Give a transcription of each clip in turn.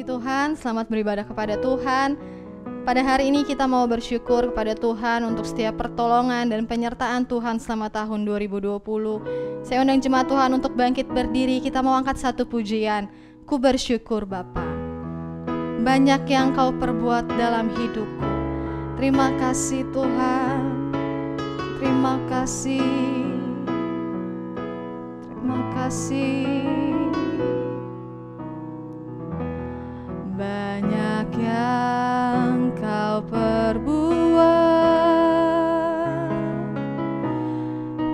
Tuhan, selamat beribadah kepada Tuhan. Pada hari ini kita mau bersyukur kepada Tuhan untuk setiap pertolongan dan penyertaan Tuhan selama tahun 2020. Saya undang jemaat Tuhan untuk bangkit berdiri. Kita mau angkat satu pujian. Ku bersyukur Bapa, banyak yang Kau perbuat dalam hidupku. Terima kasih Tuhan, terima kasih, terima kasih. Banyak yang Kau perbuat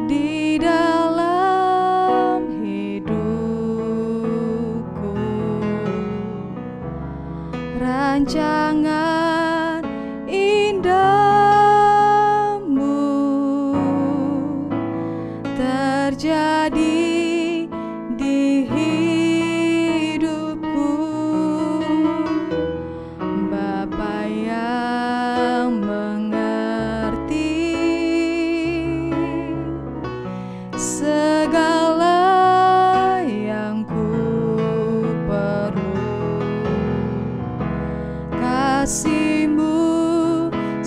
di dalam hidupku. Rancangan indahmu terjadi di hidupku. Bapa yang mengerti segala yang ku perlu, kasih-Mu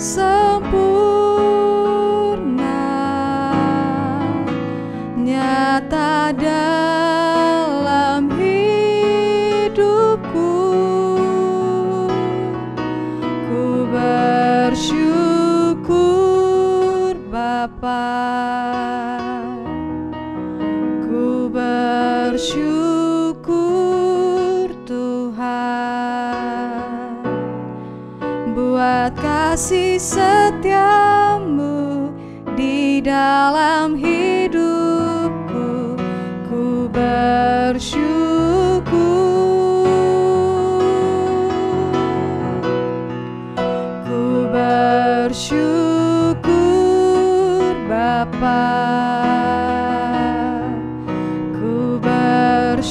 sempurna nyata dalam hidupku. Ku bersyukur Bapa, ku bersyukur Tuhan, buat kasih setia-Mu di dalam hidupku. Ku bersyukur Bapa, ku bersyukur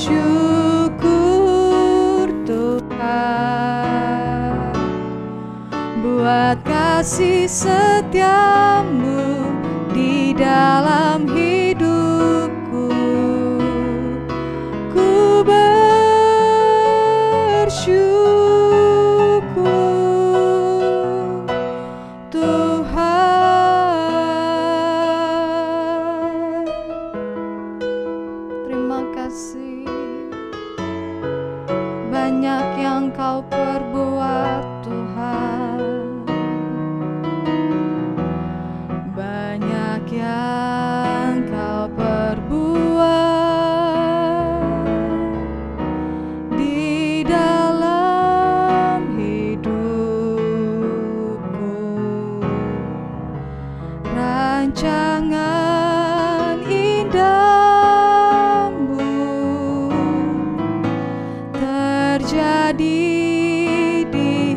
Tuhan, buat kasih setia-Mu di dalam hidupku. Ku bersyukur Tuhan. Terima kasih. Banyak yang Kau perbuat Tuhan, banyak yang Kau perbuat di dalam hidupku. Rancangan indahmu terjadi di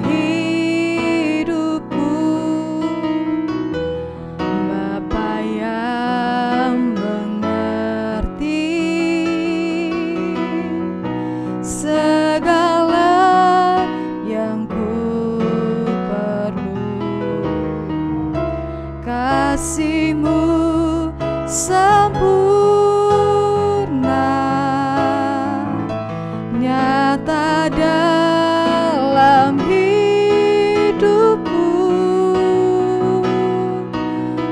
hidupku. Bapa yang mengerti segala yang ku perlu, kasih-Mu sempurna nyata dalam hidupku.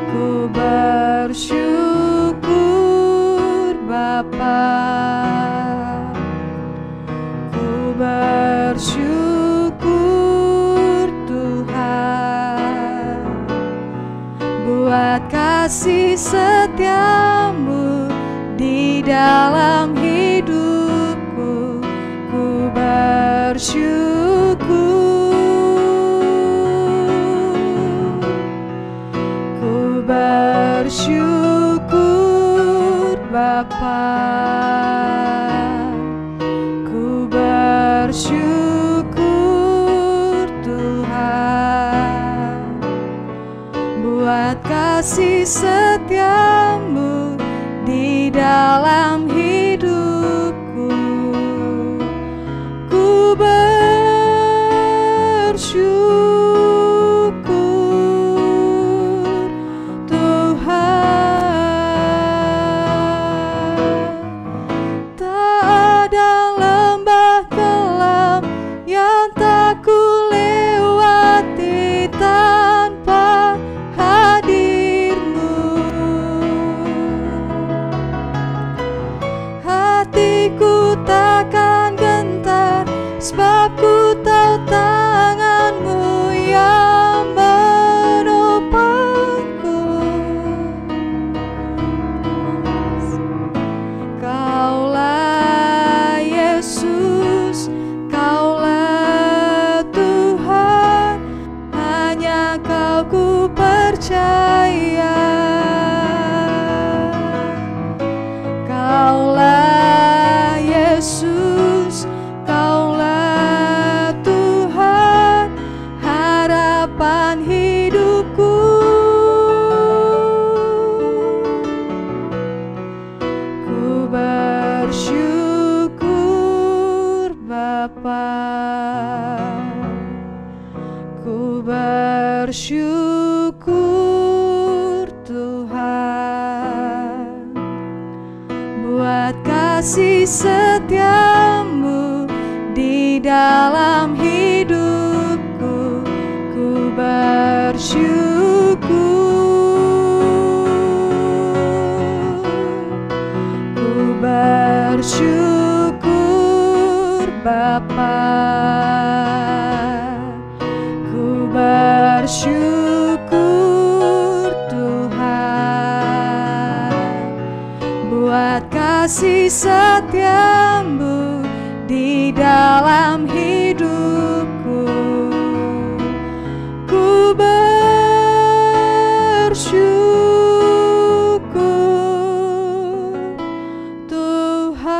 Ku bersyukur Bapa, ku bersyukur Tuhan, buat kasih setia-Mu di dalam hidupku. Ku bersyukur Bapa, ku bersyukur Tuhan, buat kasih setia-Mu di dalam hidupku. Ku bersyukur Tuhan. Tak ada lembah kelam yang percaya. Kaulah Yesus, Kaulah Tuhan, harapan hidupku. Ku bersyukur Bapa, ku bersyukur Tuhan, buat kasih setiamu di dalam hidupku. Ku bersyukur, ku bersyukur Bapa, ku bersyukur Tuhan, buat kasih setiamu di dalam hidupku. Ku bersyukur Tuhan.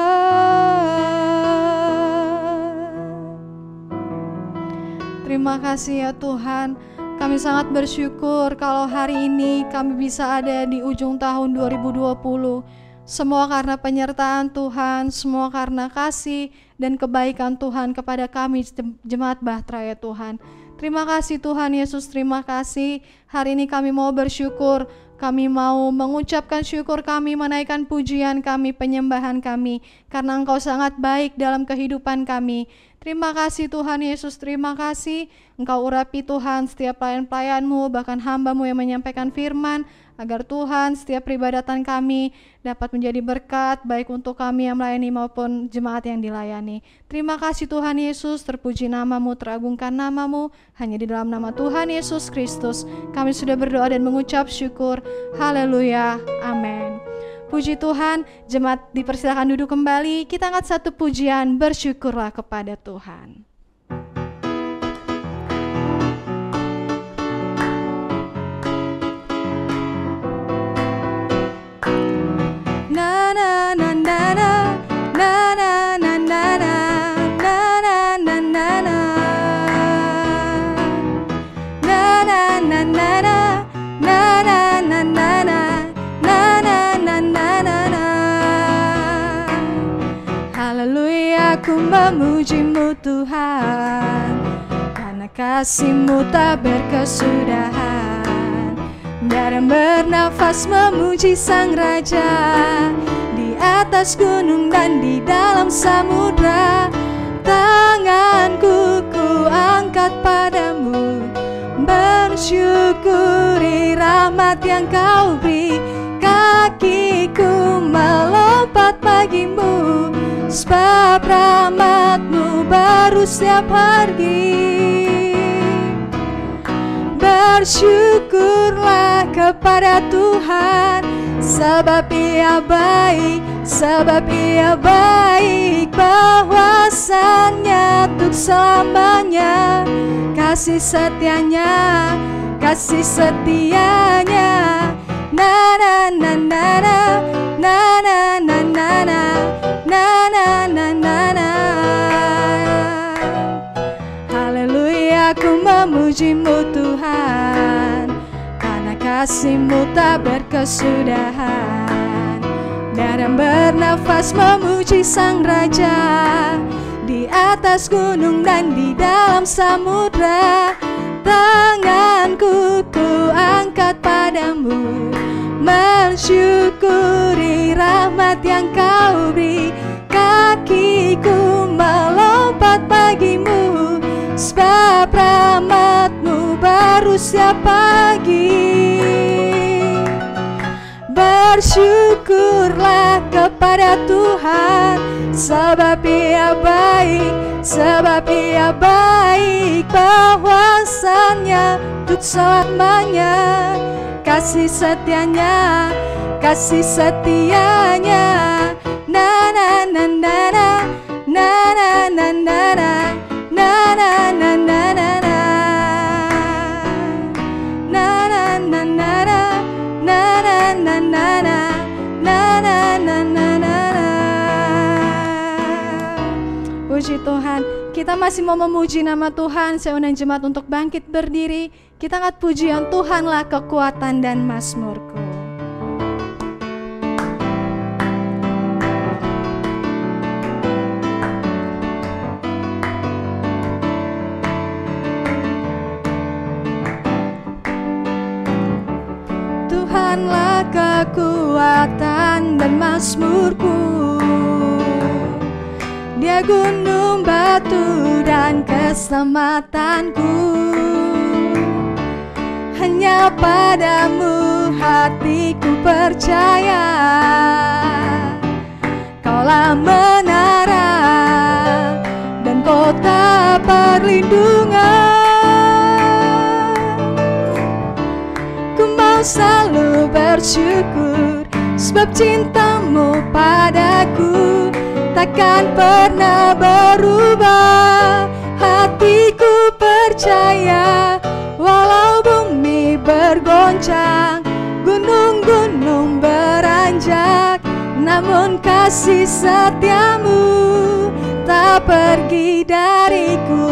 Terima kasih ya Tuhan. Kami sangat bersyukur kalau hari ini kami bisa ada di ujung tahun 2020. Semua karena penyertaan Tuhan, semua karena kasih dan kebaikan Tuhan kepada kami Jemaat Bahtera ya Tuhan. Terima kasih Tuhan Yesus, terima kasih. Hari ini kami mau bersyukur, kami mau mengucapkan syukur kami, menaikkan pujian kami, penyembahan kami, karena Engkau sangat baik dalam kehidupan kami. Terima kasih Tuhan Yesus, terima kasih. Engkau urapi Tuhan setiap pelayan-pelayan-Mu, bahkan hamba-Mu yang menyampaikan firman, agar Tuhan setiap peribadatan kami dapat menjadi berkat baik untuk kami yang melayani maupun jemaat yang dilayani. Terima kasih Tuhan Yesus, terpuji nama-Mu, teragungkan nama-Mu. Hanya di dalam nama Tuhan Yesus Kristus kami sudah berdoa dan mengucap syukur. Haleluya, amin. Puji Tuhan, jemaat dipersilakan duduk kembali. Kita angkat satu pujian, bersyukurlah kepada Tuhan. Na na na na na na na na na na na na na na na na na na na. Haleluya, ku memuji-Mu Tuhan, karena kasih-Mu tak berkesudahan. Biar bernafas memuji Sang Raja, di atas gunung dan di dalam samudra. Tanganku ku angkat padamu, bersyukuri rahmat yang Kau beri. Kakiku melompat bagimu, sebab rahmat-Mu baru setiap hari. Bersyukurlah kepada Tuhan, sebab Ia baik, sebab Ia baik, bahwasannya untuk selamanya. Kasih setianya, kasih setianya. Na na na na na na na na na na na na na na. Haleluya, ku memuji-Mu Tuhan, karena kasih-Mu tak berkesudahan. Biar bernafas memuji Sang Raja, di atas gunung dan di dalam samudra. Tanganku ku angkat padamu, mensyukuri rahmat yang Kau beri. Kakiku melompat bagimu, sebab rahmat-Mu baru setiap pagi. Bersyukurlah kepada Tuhan, sebab Ia baik, sebab Ia baik, bahwasannya untuk selamanya. Kasih setianya, kasih setianya. Na na na na na na na na na na na na na na na na na na na Puji Tuhan. Kita masih mau memuji nama Tuhan. Saya undang jemaat untuk bangkit berdiri. Kita angkat pujian, Tuhanlah kekuatan dan mazmurku. Tuhanlah kekuatan dan mazmurku, Dia gunung batu dan keselamatanku. Hanya padamu hatiku percaya, Kaulah menara dan kota perlindungan. Ku mau selalu bersyukur, sebab cintamu padaku takkan pernah berubah. Hatiku percaya, walau bumi bergoncang, gunung-gunung beranjak, namun kasih setiamu tak pergi dariku.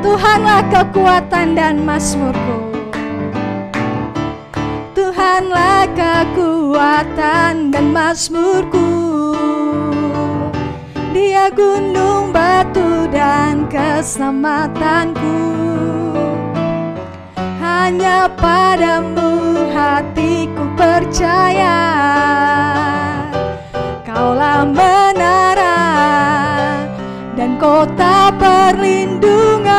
Tuhanlah kekuatan dan mazmurku, Tuhanlah kekuatan dan mazmurku. Dia gunung batu dan keselamatanku. Hanya padamu hatiku percaya, Kaulah menara dan kota perlindungan.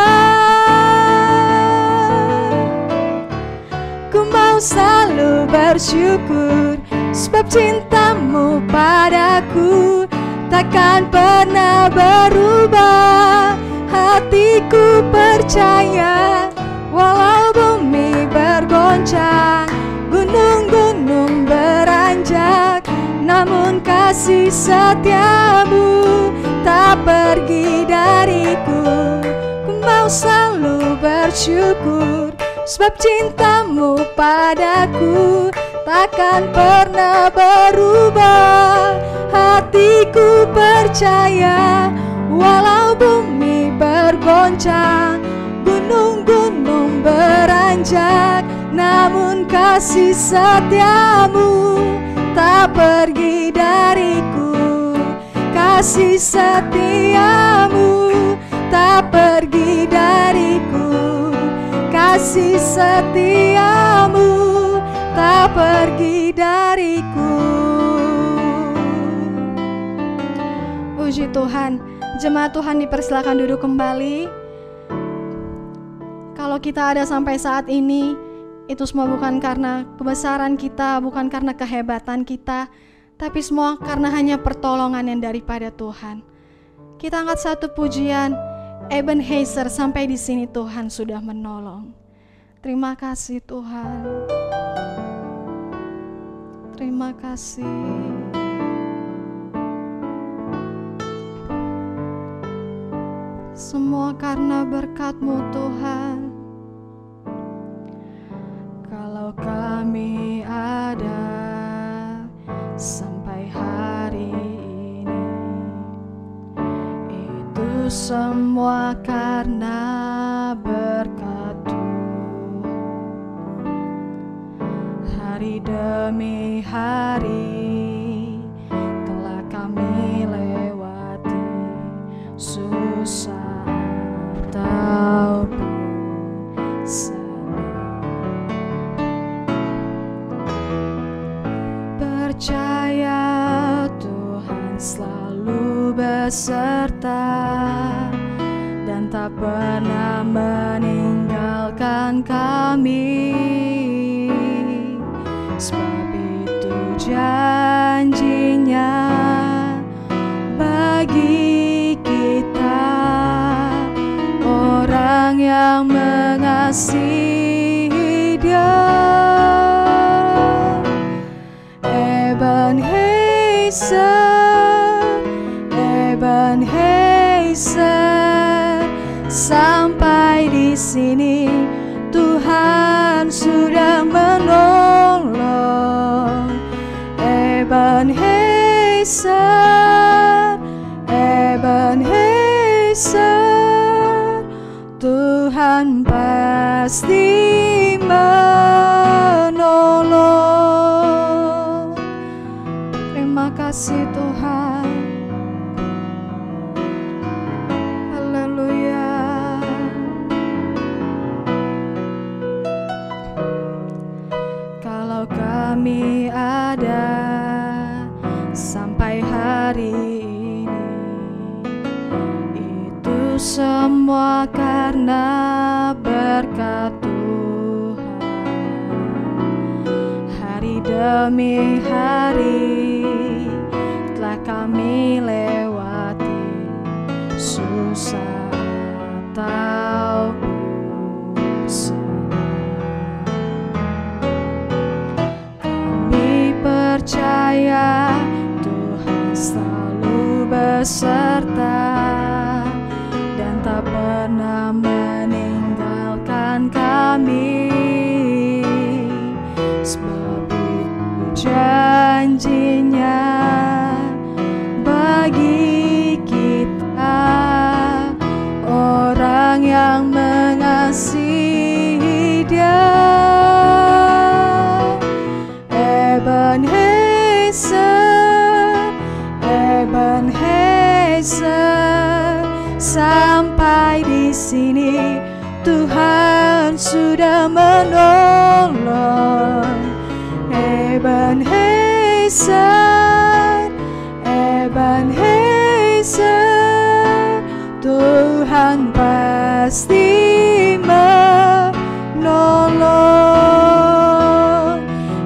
Ku mau selalu bersyukur, sebab cintamu padaku takkan pernah berubah. Hatiku percaya, walau bumi bergoncang, gunung-gunung beranjak, namun kasih setiamu tak pergi dariku. Ku mau selalu bersyukur, sebab cintamu padaku takkan pernah berubah. Hatiku percaya, walau bumi bergoncang, gunung-gunung beranjak, namun kasih setiamu tak pergi dariku. Kasih setiamu tak pergi dariku. Kasih setiamu tak pergi dariku. Puji Tuhan. Jemaat Tuhan dipersilakan duduk kembali. Kalau kita ada sampai saat ini, itu semua bukan karena kebesaran kita, bukan karena kehebatan kita, tapi semua karena hanya pertolongan yang daripada Tuhan. Kita angkat satu pujian, Ebenezer, sampai di sini Tuhan sudah menolong. Terima kasih Tuhan. Terima kasih. Semua karena berkat-Mu Tuhan. Kalau kami ada sampai hari ini, itu semua karena berkat Tuhan. Hari demi hari telah kami lewati, susah ataupun senang. Percaya Tuhan selalu beserta dan tak pernah meninggalkan kami. Sebab itu janjinya bagi kita, orang yang mengasihi Dia. Ebenezer, Ebenezer, sampai di sini Tuhan sudah menolong. Ebenezer, Tuhan pasti menolong. Terima kasih Tuhan. Haleluya. Kalau kami ada sampai hari ini, itu semua karena berkat Tuhan. Hari demi hari telah kami lewati, susah ataupun senang. Kami percaya Tuhan selalu beserta dan tak pernah meninggalkan kami. Sebab itu janjinya bagi kita, orang yang mengasihi Dia. Ebenezer, Ebenezer, sampai di sini Tuhan sudah menolong. Ebenezer, Ebenezer, Tuhan pasti menolong.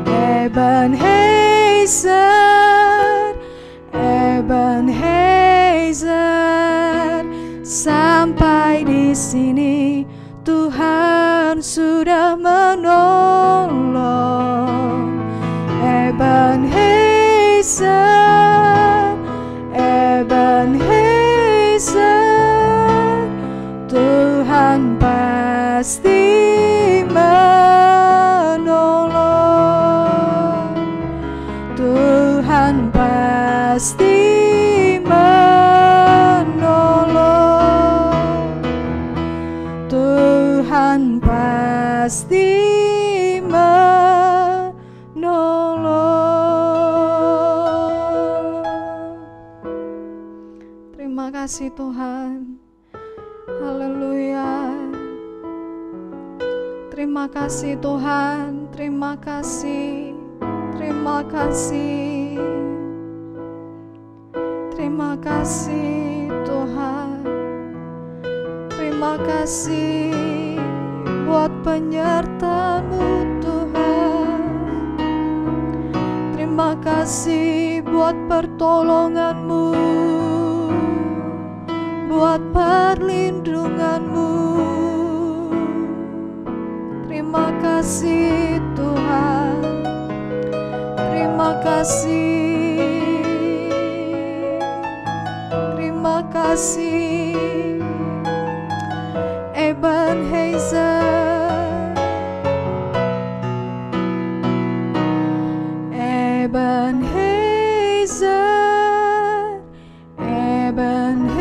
Ebenezer, Ebenezer, sampai di sini Tuhan sudah menolong. Ebenezer, Ebenezer, Tuhan pasti menolong. Tuhan pasti menolong. Tuhan pasti menolong. Terima kasih Tuhan. Haleluya. Terima kasih Tuhan. Terima kasih. Terima kasih. Terima kasih Tuhan. Terima kasih buat penyertaan-Mu Tuhan. Terima kasih buat pertolongan-Mu, buat perlindungan-Mu. Terima kasih Tuhan. Terima kasih. Terima kasih. Ebenezer, Ebenezer, Ebenezer,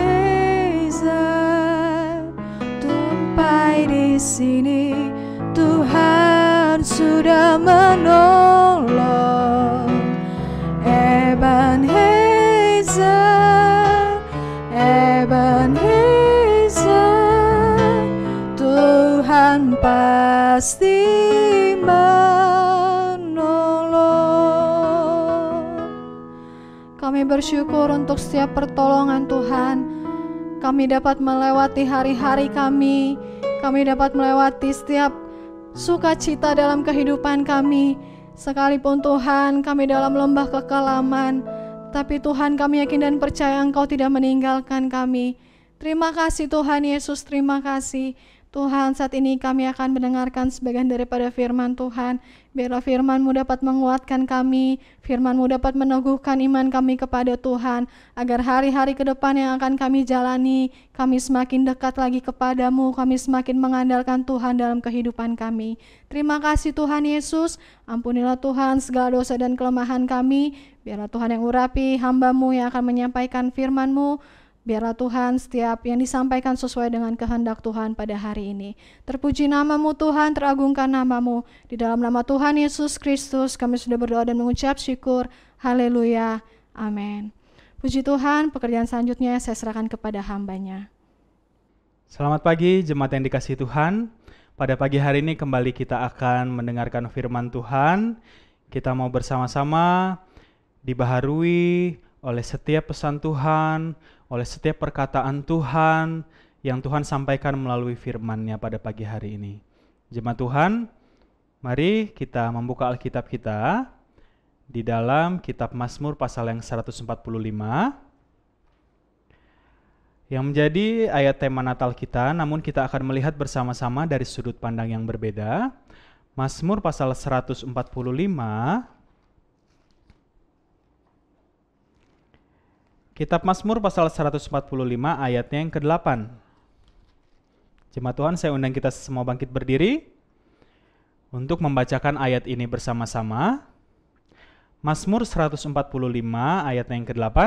sampai di sini Tuhan sudah menolong. Ebenezer, Ebenezer, Tuhan pasti menolong. Kami bersyukur untuk setiap pertolongan Tuhan. Kami dapat melewati hari-hari kami. Kami dapat melewati setiap sukacita dalam kehidupan kami. Sekalipun Tuhan kami dalam lembah kekelaman, tapi Tuhan kami yakin dan percaya Engkau tidak meninggalkan kami. Terima kasih Tuhan Yesus, terima kasih. Tuhan, saat ini kami akan mendengarkan sebagian daripada firman Tuhan. Biarlah firman-Mu dapat menguatkan kami, firman-Mu dapat meneguhkan iman kami kepada Tuhan, agar hari-hari ke depan yang akan kami jalani, kami semakin dekat lagi kepadamu, kami semakin mengandalkan Tuhan dalam kehidupan kami. Terima kasih Tuhan Yesus, ampunilah Tuhan segala dosa dan kelemahan kami. Biarlah Tuhan yang urapi hamba-Mu yang akan menyampaikan firman-Mu. Biarlah Tuhan setiap yang disampaikan sesuai dengan kehendak Tuhan pada hari ini. Terpuji nama-Mu Tuhan, teragungkan nama-Mu. Di dalam nama Tuhan Yesus Kristus kami sudah berdoa dan mengucap syukur. Haleluya. Amin. Puji Tuhan, pekerjaan selanjutnya saya serahkan kepada hamba-Nya. Selamat pagi jemaat yang dikasihi Tuhan. Pada pagi hari ini kembali kita akan mendengarkan firman Tuhan. Kita mau bersama-sama dibaharui oleh setiap pesan Tuhan, oleh setiap perkataan Tuhan yang Tuhan sampaikan melalui firman-Nya pada pagi hari ini. Jemaat Tuhan, mari kita membuka Alkitab kita di dalam kitab Mazmur pasal yang 145 yang menjadi ayat tema Natal kita, namun kita akan melihat bersama-sama dari sudut pandang yang berbeda. Mazmur pasal 145 Kitab Mazmur pasal 145 ayatnya yang ke-8. Jemaat Tuhan, saya undang kita semua bangkit berdiri untuk membacakan ayat ini bersama-sama. Mazmur 145 ayatnya yang ke-8.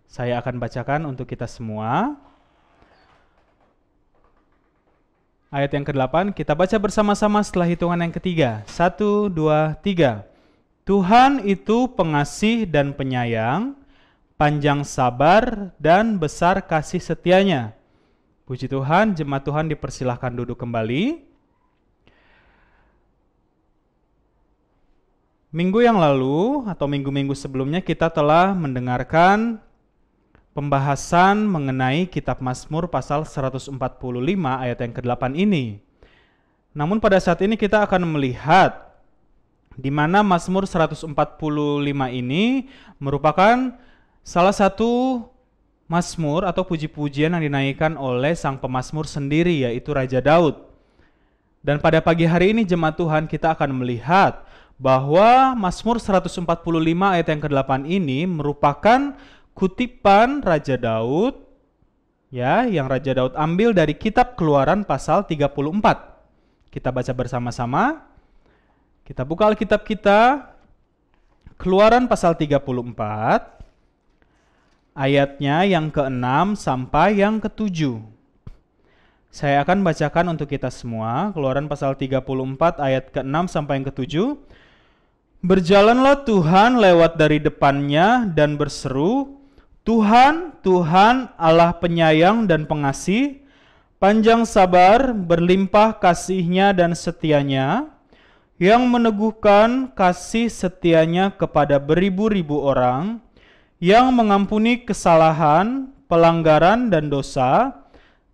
Saya akan bacakan untuk kita semua. Ayat yang ke-8 kita baca bersama-sama setelah hitungan yang ketiga. 1, 2, 3. Tuhan itu pengasih dan penyayang, panjang sabar dan besar kasih setianya. Puji Tuhan, jemaat Tuhan dipersilahkan duduk kembali. Minggu yang lalu atau minggu-minggu sebelumnya kita telah mendengarkan pembahasan mengenai kitab Mazmur pasal 145 ayat yang ke-8 ini. Namun pada saat ini kita akan melihat di mana Mazmur 145 ini merupakan salah satu mazmur atau puji-pujian yang dinaikkan oleh sang pemazmur sendiri, yaitu Raja Daud. Dan pada pagi hari ini jemaat Tuhan kita akan melihat bahwa Mazmur 145 ayat yang ke-8 ini merupakan kutipan Raja Daud, ya, yang Raja Daud ambil dari kitab Keluaran pasal 34. Kita baca bersama-sama. Kita buka Alkitab kita, Keluaran pasal 34. Ayatnya yang ke-6 sampai yang ke-7. Saya akan bacakan untuk kita semua, Keluaran pasal 34 ayat ke-6 sampai yang ke-7. Berjalanlah Tuhan lewat dari depannya dan berseru, Tuhan, Tuhan Allah penyayang dan pengasih, panjang sabar, berlimpah kasih-Nya dan setianya, yang meneguhkan kasih setianya kepada beribu-ribu orang, yang mengampuni kesalahan, pelanggaran, dan dosa,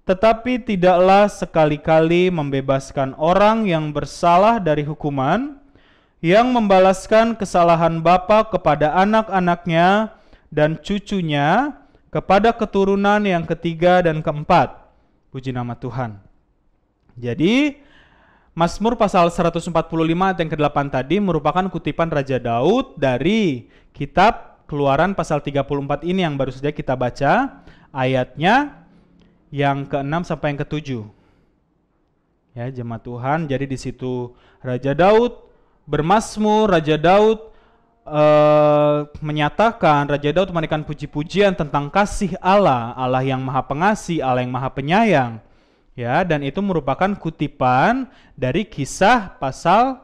tetapi tidaklah sekali-kali membebaskan orang yang bersalah dari hukuman, yang membalaskan kesalahan bapa kepada anak-anaknya dan cucunya, kepada keturunan yang ketiga dan keempat. Puji nama Tuhan. Jadi, Mazmur pasal 145 ayat yang ke-8 tadi merupakan kutipan Raja Daud dari kitab Keluaran pasal 34 ini yang baru saja kita baca, ayatnya yang ke-6 sampai yang ke-7. Ya, jemaat Tuhan, jadi di situ Raja Daud bermazmur, Raja Daud menyatakan, Raja Daud memberikan puji-pujian tentang kasih Allah, Allah yang Maha Pengasih, Allah yang Maha Penyayang. Ya, dan itu merupakan kutipan dari kisah pasal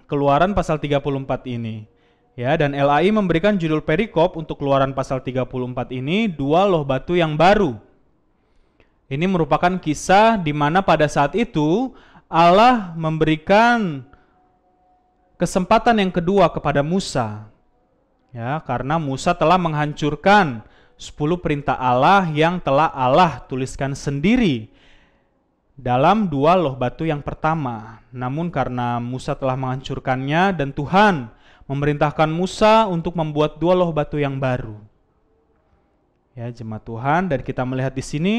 Keluaran pasal 34 ini. Ya, dan LAI memberikan judul perikop untuk Keluaran pasal 34 ini, dua loh batu yang baru. Ini merupakan kisah di mana pada saat itu Allah memberikan kesempatan yang kedua kepada Musa. Ya, karena Musa telah menghancurkan 10 perintah Allah yang telah Allah tuliskan sendiri dalam dua loh batu yang pertama. Namun karena Musa telah menghancurkannya dan Tuhan memerintahkan Musa untuk membuat dua loh batu yang baru. Ya, jemaat Tuhan, dan kita melihat di sini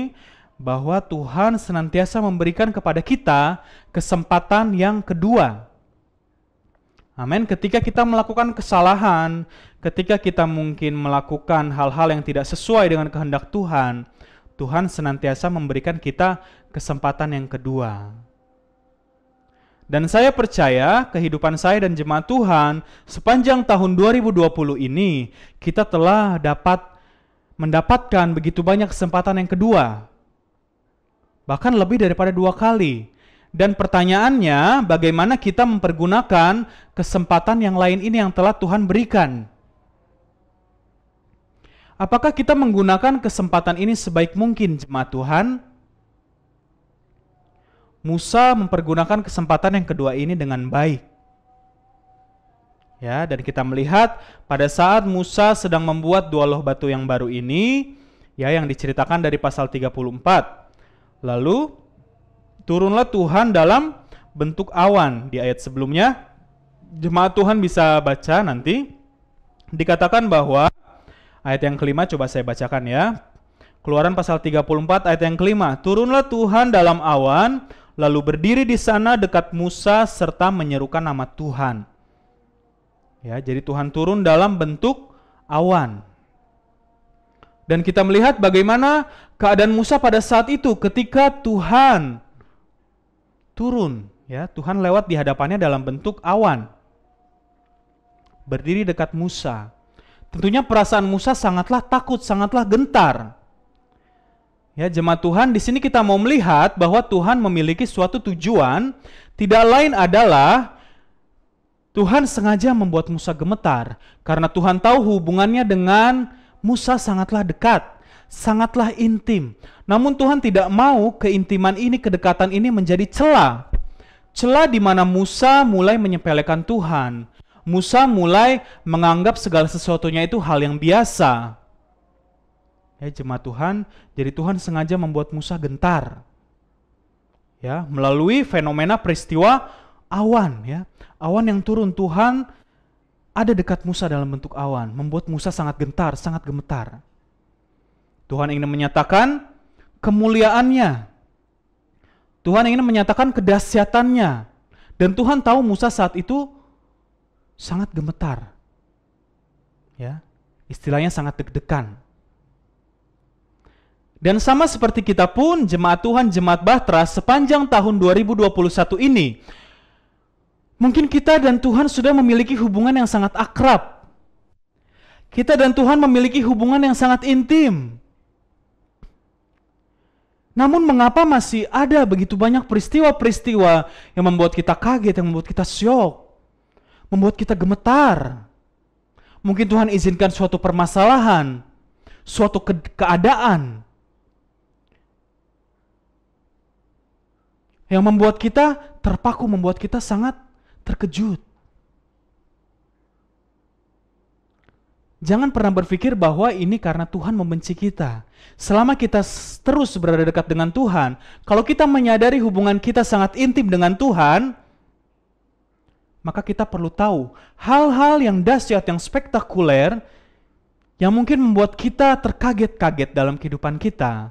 bahwa Tuhan senantiasa memberikan kepada kita kesempatan yang kedua. Amin. Ketika kita melakukan kesalahan, ketika kita mungkin melakukan hal-hal yang tidak sesuai dengan kehendak Tuhan, Tuhan senantiasa memberikan kita kesempatan yang kedua. Dan saya percaya kehidupan saya dan jemaat Tuhan sepanjang tahun 2020 ini kita telah dapat mendapatkan begitu banyak kesempatan yang kedua. Bahkan lebih daripada 2 kali. Dan pertanyaannya, bagaimana kita mempergunakan kesempatan yang lain ini yang telah Tuhan berikan? Apakah kita menggunakan kesempatan ini sebaik mungkin, jemaat Tuhan? Musa mempergunakan kesempatan yang kedua ini dengan baik. Ya, dan kita melihat pada saat Musa sedang membuat 2 loh batu yang baru ini, ya, yang diceritakan dari pasal 34. Lalu turunlah Tuhan dalam bentuk awan. Di ayat sebelumnya, jemaat Tuhan bisa baca nanti. Dikatakan bahwa, ayat yang kelima coba saya bacakan ya. Keluaran pasal 34 ayat yang kelima. Turunlah Tuhan dalam awan, lalu berdiri di sana dekat Musa serta menyerukan nama Tuhan. Ya, jadi Tuhan turun dalam bentuk awan. Dan kita melihat bagaimana keadaan Musa pada saat itu ketika Tuhan turun, ya, Tuhan lewat di hadapannya dalam bentuk awan. Berdiri dekat Musa. Tentunya perasaan Musa sangatlah takut, sangatlah gentar. Ya, jemaat Tuhan, di sini kita mau melihat bahwa Tuhan memiliki suatu tujuan, tidak lain adalah Tuhan sengaja membuat Musa gemetar karena Tuhan tahu hubungannya dengan Musa sangatlah dekat, sangatlah intim. Namun Tuhan tidak mau keintiman ini, kedekatan ini menjadi celah. Celah di mana Musa mulai menyepelekan Tuhan. Musa mulai menganggap segala sesuatunya itu hal yang biasa. Ya, jemaat Tuhan, jadi Tuhan sengaja membuat Musa gentar. Ya, melalui fenomena peristiwa awan, ya. Awan yang turun, Tuhan ada dekat Musa dalam bentuk awan, membuat Musa sangat gentar, sangat gemetar. Tuhan ingin menyatakan kemuliaannya. Tuhan ingin menyatakan kedahsyatannya. Dan Tuhan tahu Musa saat itu sangat gemetar. Ya, istilahnya sangat deg-degan. Dan sama seperti kita pun, jemaat Tuhan, jemaat Bahtera, sepanjang tahun 2021 ini, mungkin kita dan Tuhan sudah memiliki hubungan yang sangat akrab. Kita dan Tuhan memiliki hubungan yang sangat intim. Namun mengapa masih ada begitu banyak peristiwa-peristiwa yang membuat kita kaget, yang membuat kita syok, membuat kita gemetar? Mungkin Tuhan izinkan suatu permasalahan, suatu keadaan yang membuat kita terpaku, membuat kita sangat terkejut. Jangan pernah berpikir bahwa ini karena Tuhan membenci kita. Selama kita terus berada dekat dengan Tuhan, kalau kita menyadari hubungan kita sangat intim dengan Tuhan, maka kita perlu tahu hal-hal yang dahsyat, yang spektakuler, yang mungkin membuat kita terkaget-kaget dalam kehidupan kita.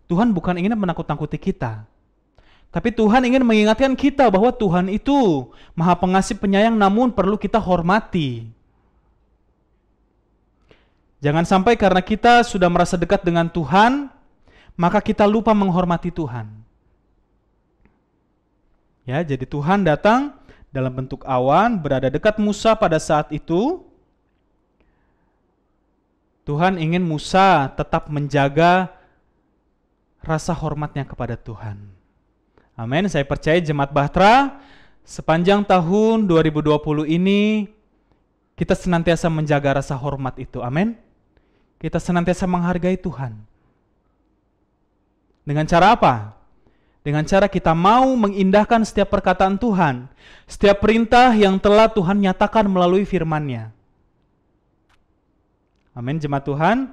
Tuhan bukan ingin menakut-nakuti kita, tapi Tuhan ingin mengingatkan kita bahwa Tuhan itu Maha Pengasih Penyayang, namun perlu kita hormati. Jangan sampai karena kita sudah merasa dekat dengan Tuhan, maka kita lupa menghormati Tuhan. Ya, jadi Tuhan datang dalam bentuk awan, berada dekat Musa pada saat itu. Tuhan ingin Musa tetap menjaga rasa hormatnya kepada Tuhan. Amin. Saya percaya jemaat Bahtera, sepanjang tahun 2020 ini kita senantiasa menjaga rasa hormat itu. Amin. Kita senantiasa menghargai Tuhan. Dengan cara apa? Dengan cara kita mau mengindahkan setiap perkataan Tuhan, setiap perintah yang telah Tuhan nyatakan melalui firman-Nya. Amin, jemaat Tuhan.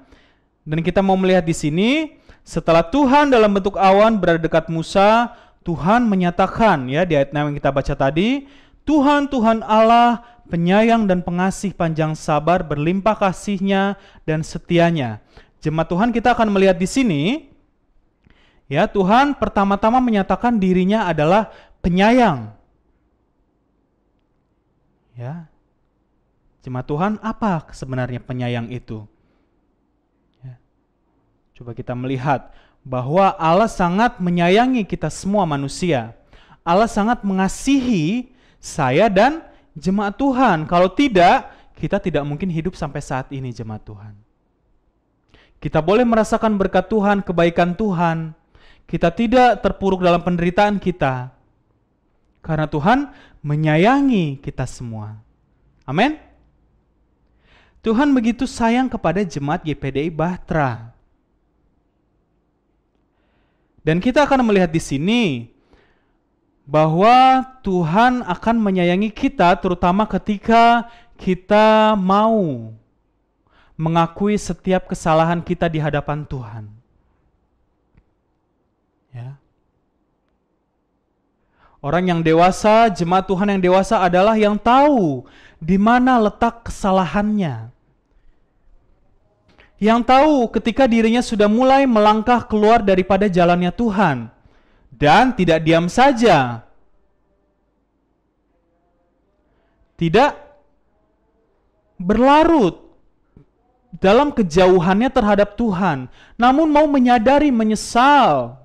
Dan kita mau melihat di sini, setelah Tuhan dalam bentuk awan berada dekat Musa, Tuhan menyatakan, ya, di ayat 6 yang kita baca tadi, Tuhan, Tuhan Allah, penyayang dan pengasih, panjang sabar, berlimpah kasih-Nya dan setianya. Jemaat Tuhan, kita akan melihat di sini, ya, Tuhan pertama-tama menyatakan dirinya adalah penyayang. Ya. Jemaat Tuhan, apa sebenarnya penyayang itu? Coba kita melihat bahwa Allah sangat menyayangi kita semua manusia. Allah sangat mengasihi saya dan jemaat Tuhan. Kalau tidak, kita tidak mungkin hidup sampai saat ini, jemaat Tuhan. Kita boleh merasakan berkat Tuhan, kebaikan Tuhan. Kita tidak terpuruk dalam penderitaan kita. Karena Tuhan menyayangi kita semua. Amin. Tuhan begitu sayang kepada jemaat GPDI Bahtera. Dan kita akan melihat di sini bahwa Tuhan akan menyayangi kita terutama ketika kita mau mengakui setiap kesalahan kita di hadapan Tuhan. Ya. Orang yang dewasa, jemaat Tuhan yang dewasa adalah yang tahu di mana letak kesalahannya. Yang tahu ketika dirinya sudah mulai melangkah keluar daripada jalannya Tuhan. Dan tidak diam saja. Tidak berlarut dalam kejauhannya terhadap Tuhan, namun mau menyadari, menyesal.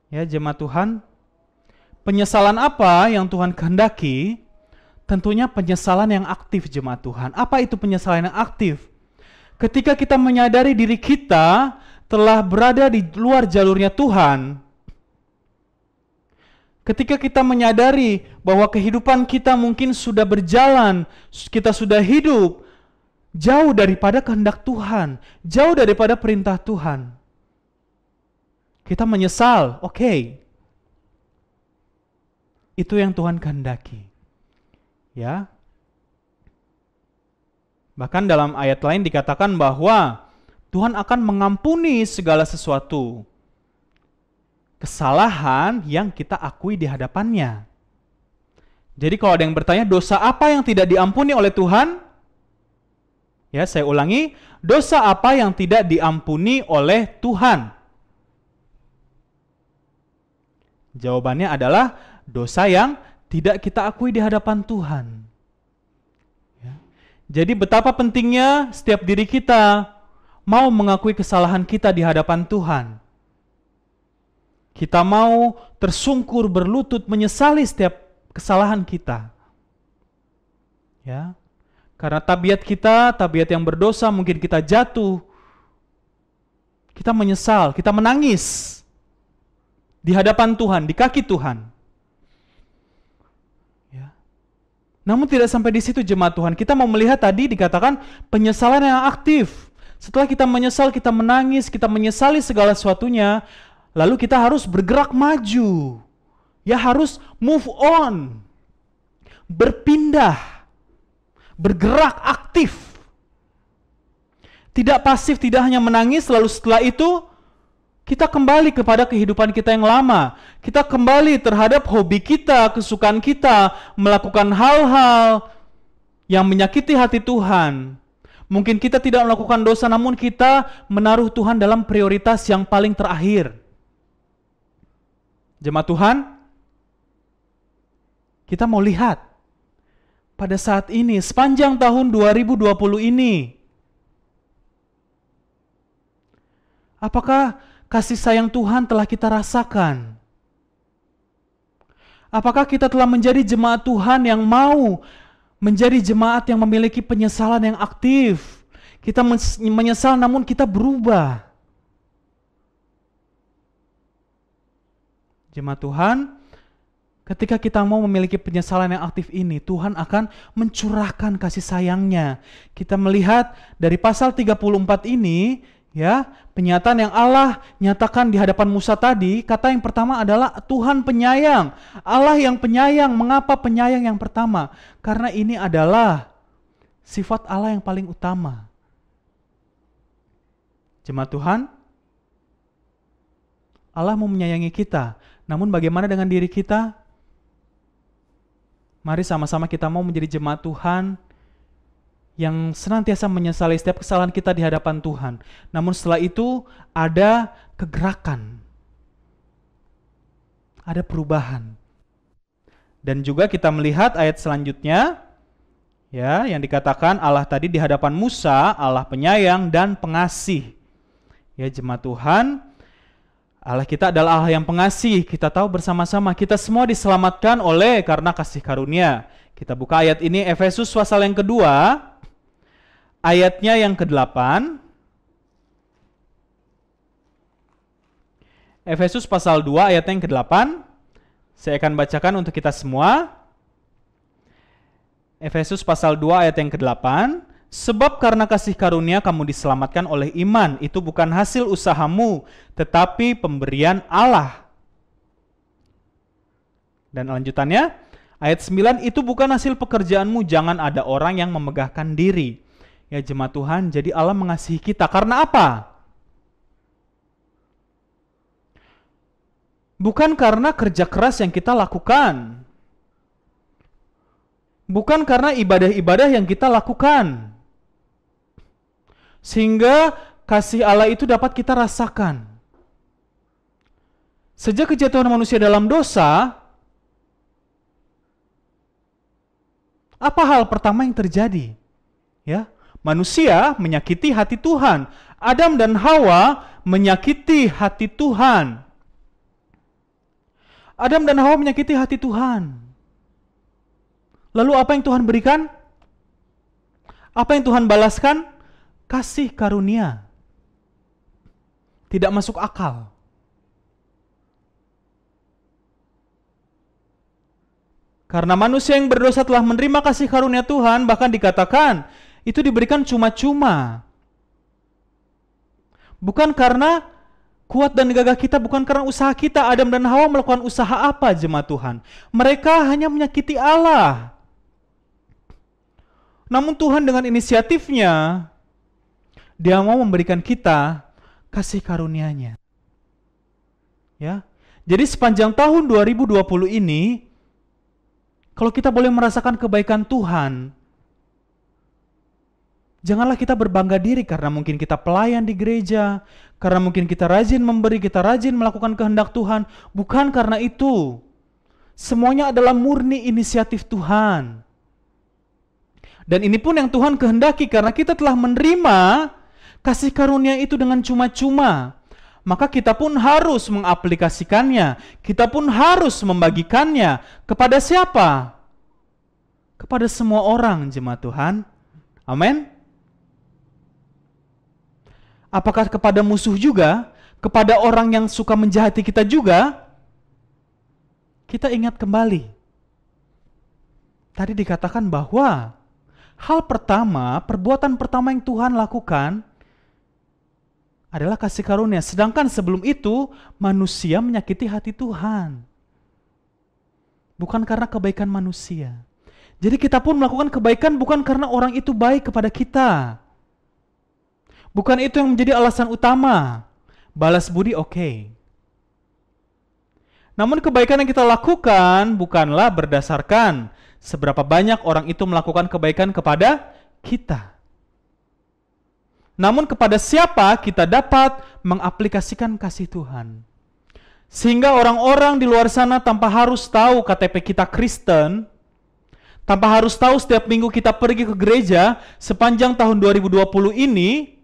Ya, jemaat Tuhan, penyesalan apa yang Tuhan kehendaki? Tentunya penyesalan yang aktif, jemaat Tuhan. Apa itu penyesalan yang aktif? Ketika kita menyadari diri kita telah berada di luar jalurnya Tuhan, ketika kita menyadari bahwa kehidupan kita mungkin sudah berjalan, kita sudah hidup jauh daripada kehendak Tuhan, jauh daripada perintah Tuhan. Kita menyesal, oke. Itu yang Tuhan kehendaki. Ya. Bahkan dalam ayat lain dikatakan bahwa Tuhan akan mengampuni segala sesuatu kesalahan yang kita akui di hadapannya. Jadi kalau ada yang bertanya, dosa apa yang tidak diampuni oleh Tuhan? Ya, saya ulangi, dosa apa yang tidak diampuni oleh Tuhan? Jawabannya adalah dosa yang tidak kita akui di hadapan Tuhan. Ya. Jadi betapa pentingnya setiap diri kita mau mengakui kesalahan kita di hadapan Tuhan. Kita mau tersungkur, berlutut, menyesali setiap kesalahan kita. Ya. Karena tabiat kita, tabiat yang berdosa, mungkin kita jatuh. Kita menyesal, kita menangis di hadapan Tuhan, di kaki Tuhan. Ya. Namun tidak sampai di situ, jemaat Tuhan. Kita mau melihat tadi dikatakan penyesalan yang aktif. Setelah kita menyesal, kita menangis, kita menyesali segala sesuatunya, lalu kita harus bergerak maju. Ya, harus move on. Berpindah. Bergerak aktif. Tidak pasif, tidak hanya menangis, lalu setelah itu kita kembali kepada kehidupan kita yang lama. Kita kembali terhadap hobi kita, kesukaan kita, melakukan hal-hal yang menyakiti hati Tuhan. Mungkin kita tidak melakukan dosa, namun kita menaruh Tuhan dalam prioritas yang paling terakhir. Jemaat Tuhan, kita mau lihat pada saat ini, sepanjang tahun 2020 ini, apakah kasih sayang Tuhan telah kita rasakan? Apakah kita telah menjadi jemaat Tuhan yang mau menjadi jemaat yang memiliki penyesalan yang aktif? Kita menyesal namun kita berubah. Jemaat Tuhan, ketika kita mau memiliki penyesalan yang aktif ini, Tuhan akan mencurahkan kasih sayang-Nya. Kita melihat dari pasal 34 ini, ya, penyataan yang Allah nyatakan di hadapan Musa tadi, kata yang pertama adalah Tuhan penyayang. Allah yang penyayang. Mengapa penyayang yang pertama? Karena ini adalah sifat Allah yang paling utama. Jemaat Tuhan, Allah mau menyayangi kita. Namun bagaimana dengan diri kita? Mari sama-sama kita mau menjadi jemaat Tuhan yang senantiasa menyesali setiap kesalahan kita di hadapan Tuhan. Namun setelah itu ada kegerakan. Ada perubahan. Dan juga kita melihat ayat selanjutnya, ya, yang dikatakan Allah tadi di hadapan Musa, Allah penyayang dan pengasih. Ya, jemaat Tuhan, Allah kita adalah Allah yang pengasih. Kita tahu bersama-sama kita semua diselamatkan oleh karena kasih karunia. Kita buka ayat ini, Efesus pasal yang kedua, ayatnya yang ke-8. Efesus pasal 2 ayatnya yang ke-8. Saya akan bacakan untuk kita semua. Efesus pasal 2 ayat yang ke-8. Sebab karena kasih karunia kamu diselamatkan oleh iman. Itu bukan hasil usahamu, tetapi pemberian Allah. Dan lanjutannya, ayat 9, itu bukan hasil pekerjaanmu, jangan ada orang yang memegahkan diri. Ya jemaat Tuhan, jadi Allah mengasihi kita. Karena apa? Bukan karena kerja keras yang kita lakukan. Bukan karena ibadah-ibadah yang kita lakukan. Sehingga kasih Allah itu dapat kita rasakan. Sejak kejatuhan manusia dalam dosa, apa hal pertama yang terjadi? Ya, manusia menyakiti hati Tuhan. Adam dan Hawa menyakiti hati Tuhan. Adam dan Hawa menyakiti hati Tuhan. Lalu apa yang Tuhan berikan? Apa yang Tuhan balaskan? Kasih karunia. Tidak masuk akal. Karena manusia yang berdosa telah menerima kasih karunia Tuhan, bahkan dikatakan itu diberikan cuma-cuma. Bukan karena kuat dan gagah kita, bukan karena usaha kita. Adam dan Hawa melakukan usaha apa, jemaat Tuhan? Mereka hanya menyakiti Allah. Namun Tuhan dengan inisiatifnya, Dia mau memberikan kita kasih karunia-Nya. Ya. Jadi sepanjang tahun 2020 ini, kalau kita boleh merasakan kebaikan Tuhan, janganlah kita berbangga diri karena mungkin kita pelayan di gereja, karena mungkin kita rajin memberi, kita rajin melakukan kehendak Tuhan. Bukan karena itu. Semuanya adalah murni inisiatif Tuhan. Dan ini pun yang Tuhan kehendaki karena kita telah menerima kasih karunia itu dengan cuma-cuma. Maka kita pun harus mengaplikasikannya. Kita pun harus membagikannya. Kepada siapa? Kepada semua orang, jemaat Tuhan. Amin. Apakah kepada musuh juga? Kepada orang yang suka menjahati kita juga? Kita ingat kembali. Tadi dikatakan bahwa hal pertama, perbuatan pertama yang Tuhan lakukan adalah kasih karunia. Sedangkan sebelum itu, manusia menyakiti hati Tuhan. Bukan karena kebaikan manusia. Jadi kita pun melakukan kebaikan bukan karena orang itu baik kepada kita. Bukan itu yang menjadi alasan utama. Balas budi oke. Namun kebaikan yang kita lakukan bukanlah berdasarkan seberapa banyak orang itu melakukan kebaikan kepada kita. Namun kepada siapa kita dapat mengaplikasikan kasih Tuhan. Sehingga orang-orang di luar sana tanpa harus tahu KTP kita Kristen, tanpa harus tahu setiap minggu kita pergi ke gereja, sepanjang tahun 2020 ini,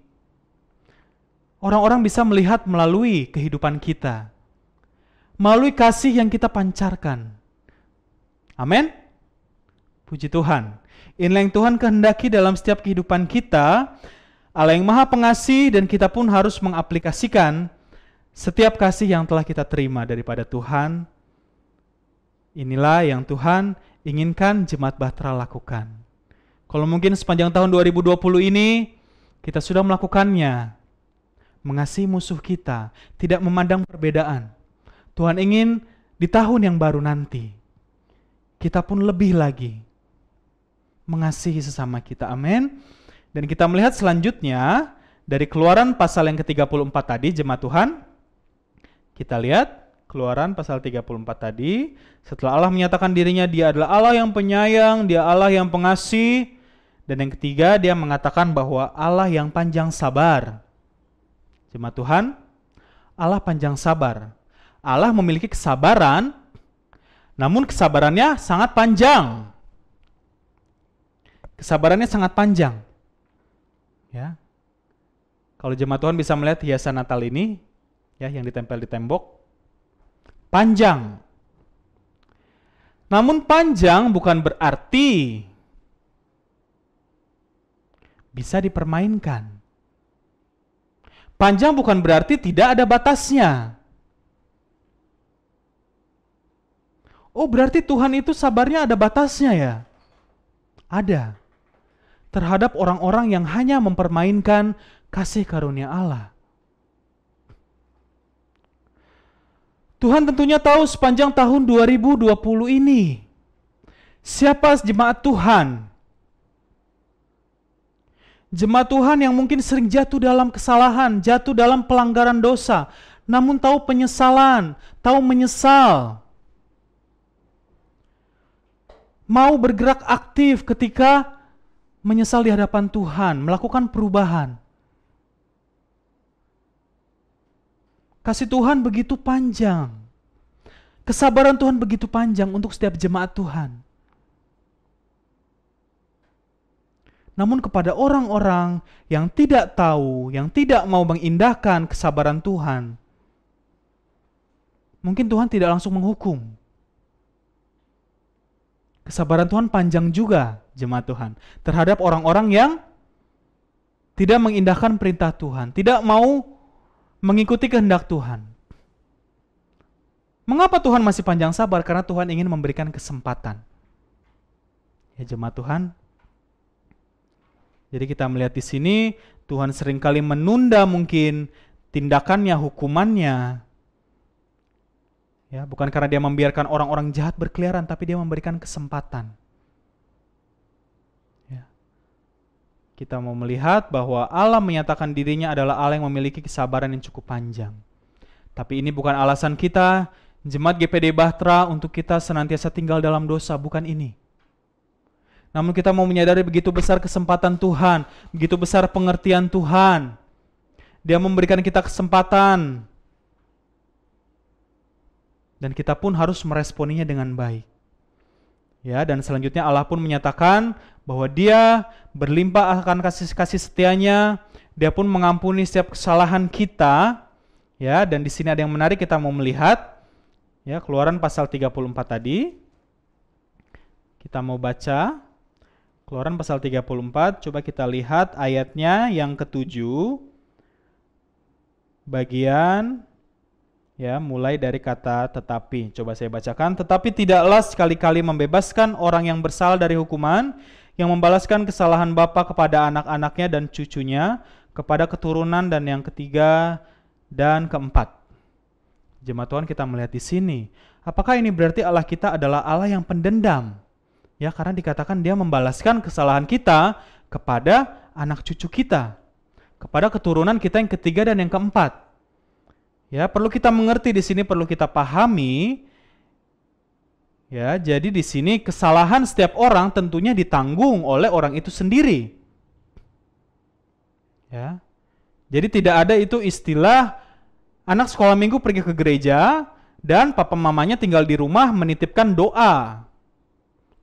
orang-orang bisa melihat melalui kehidupan kita. Melalui kasih yang kita pancarkan. Amin. Puji Tuhan. Inilah yang Tuhan kehendaki dalam setiap kehidupan kita. Allah yang Maha Pengasih, dan kita pun harus mengaplikasikan setiap kasih yang telah kita terima daripada Tuhan. Inilah yang Tuhan inginkan jemaat Bahtera lakukan. Kalau mungkin sepanjang tahun 2020 ini kita sudah melakukannya, mengasihi musuh kita, tidak memandang perbedaan. Tuhan ingin di tahun yang baru nanti, kita pun lebih lagi mengasihi sesama kita. Amin. Dan kita melihat selanjutnya dari Keluaran pasal yang ke-34 tadi, jemaat Tuhan. Kita lihat Keluaran pasal 34 tadi. Setelah Allah menyatakan dirinya Dia adalah Allah yang penyayang, Dia Allah yang pengasih. Dan yang ketiga, Dia mengatakan bahwa Allah yang panjang sabar. Jemaat Tuhan, Allah panjang sabar. Allah memiliki kesabaran, namun kesabarannya sangat panjang. Kesabarannya sangat panjang. Ya. Kalau jemaat Tuhan bisa melihat hiasan Natal ini, ya, yang ditempel di tembok, panjang. Namun panjang bukan berarti bisa dipermainkan. Panjang bukan berarti tidak ada batasnya. Oh, berarti Tuhan itu sabarnya ada batasnya ya? Ada. Terhadap orang-orang yang hanya mempermainkan kasih karunia Allah. Tuhan tentunya tahu sepanjang tahun 2020 ini siapa jemaat Tuhan. Jemaat Tuhan yang mungkin sering jatuh dalam kesalahan, jatuh dalam pelanggaran dosa, namun tahu penyesalan, tahu menyesal. Mau bergerak aktif ketika menyesal di hadapan Tuhan, melakukan perubahan. Kasih Tuhan begitu panjang. Kesabaran Tuhan begitu panjang untuk setiap jemaat Tuhan. Namun kepada orang-orang yang tidak tahu, yang tidak mau mengindahkan kesabaran Tuhan, mungkin Tuhan tidak langsung menghukum. Kesabaran Tuhan panjang juga, jemaat Tuhan, terhadap orang-orang yang tidak mengindahkan perintah Tuhan, tidak mau mengikuti kehendak Tuhan. Mengapa Tuhan masih panjang sabar? Karena Tuhan ingin memberikan kesempatan. Ya jemaat Tuhan, jadi kita melihat di sini Tuhan seringkali menunda mungkin tindakannya, hukumannya. Ya, bukan karena dia membiarkan orang-orang jahat berkeliaran, tapi dia memberikan kesempatan. Ya. Kita mau melihat bahwa Allah menyatakan dirinya adalah Allah yang memiliki kesabaran yang cukup panjang. Tapi ini bukan alasan kita, jemaat GPD Bahtera, untuk kita senantiasa tinggal dalam dosa, bukan ini. Namun kita mau menyadari begitu besar kesempatan Tuhan, begitu besar pengertian Tuhan. Dia memberikan kita kesempatan. Dan kita pun harus meresponinya dengan baik. Ya, dan selanjutnya Allah pun menyatakan bahwa Dia berlimpah akan kasih setianya. Dia pun mengampuni setiap kesalahan kita. Ya, dan di sini ada yang menarik kita mau melihat. Ya, Keluaran pasal 34 tadi. Kita mau baca Keluaran pasal 34, coba kita lihat ayatnya yang ke-7. Bagian ya, mulai dari kata tetapi. Coba saya bacakan. Tetapi tidaklah sekali-kali membebaskan orang yang bersalah dari hukuman, yang membalaskan kesalahan bapa kepada anak-anaknya dan cucunya, kepada keturunan dan yang ketiga dan keempat. Jemaat Tuhan, kita melihat di sini. Apakah ini berarti Allah kita adalah Allah yang pendendam? Ya, karena dikatakan Dia membalaskan kesalahan kita kepada anak cucu kita, kepada keturunan kita yang ketiga dan yang keempat. Ya, perlu kita mengerti di sini, perlu kita pahami. Ya, jadi di sini kesalahan setiap orang tentunya ditanggung oleh orang itu sendiri. Ya. Jadi tidak ada itu istilah anak sekolah minggu pergi ke gereja dan papa mamanya tinggal di rumah menitipkan doa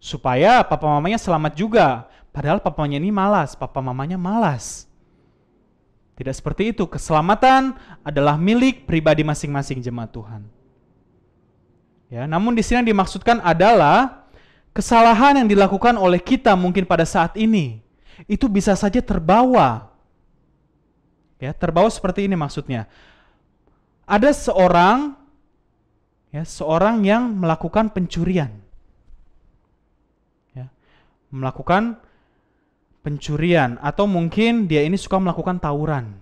supaya papa mamanya selamat juga. Padahal papa mamanya ini malas, papa mamanya malas. Tidak seperti itu. Keselamatan adalah milik pribadi masing-masing jemaat Tuhan. Ya, namun di sini yang dimaksudkan adalah kesalahan yang dilakukan oleh kita mungkin pada saat ini itu bisa saja terbawa. Ya, terbawa seperti ini maksudnya. Ada seorang yang melakukan pencurian. Ya, melakukan pencurian, atau mungkin dia ini suka melakukan tawuran.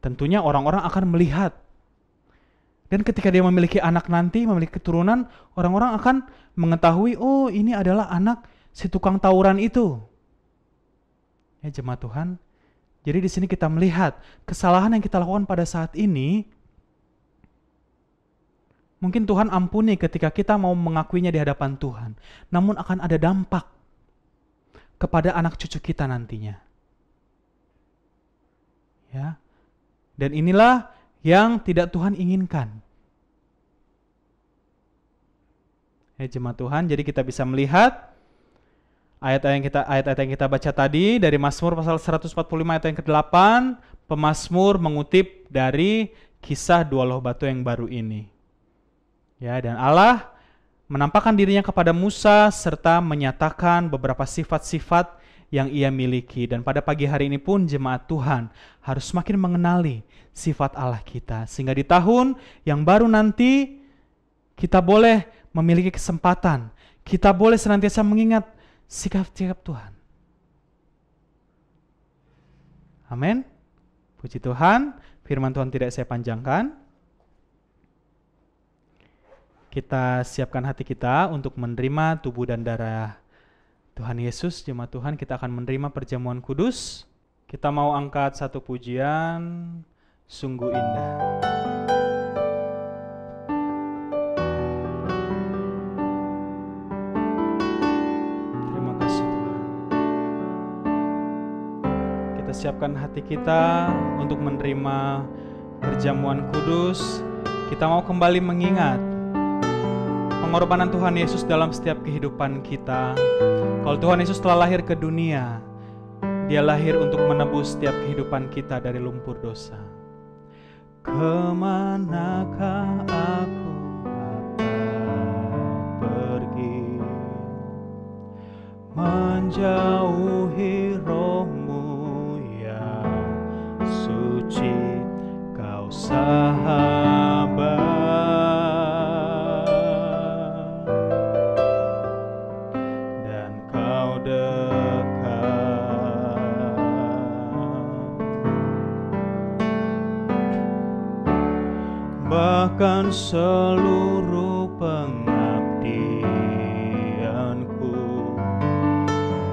Tentunya orang-orang akan melihat. Dan ketika dia memiliki anak nanti, memiliki keturunan, orang-orang akan mengetahui, oh ini adalah anak si tukang tawuran itu. Ya jemaat Tuhan, jadi di sini kita melihat kesalahan yang kita lakukan pada saat ini, mungkin Tuhan ampuni ketika kita mau mengakuinya di hadapan Tuhan. Namun akan ada dampak kepada anak cucu kita nantinya. Ya. Dan inilah yang tidak Tuhan inginkan. Ya jemaat Tuhan, jadi kita bisa melihat ayat-ayat yang kita baca tadi dari Mazmur pasal 145 ayat yang ke-8, pemazmur mengutip dari kisah dua loh batu yang baru ini. Ya, dan Allah menampakkan dirinya kepada Musa serta menyatakan beberapa sifat-sifat yang ia miliki. Dan pada pagi hari ini pun jemaat Tuhan harus semakin mengenali sifat Allah kita. Sehingga di tahun yang baru nanti kita boleh memiliki kesempatan. Kita boleh senantiasa mengingat sikap-sikap Tuhan. Amin. Puji Tuhan, firman Tuhan tidak saya panjangkan. Kita siapkan hati kita untuk menerima tubuh dan darah Tuhan Yesus. Jemaat Tuhan, kita akan menerima perjamuan kudus. Kita mau angkat satu pujian, sungguh indah. Terima kasih Tuhan. Kita siapkan hati kita untuk menerima perjamuan kudus. Kita mau kembali mengingat pengorbanan Tuhan Yesus dalam setiap kehidupan kita. Kalau Tuhan Yesus telah lahir ke dunia, Dia lahir untuk menebus setiap kehidupan kita dari lumpur dosa. Kemanakah aku dapat pergi, menjauhi Roh-Mu yang suci, Kau sahabat. Bahkan seluruh pengabdianku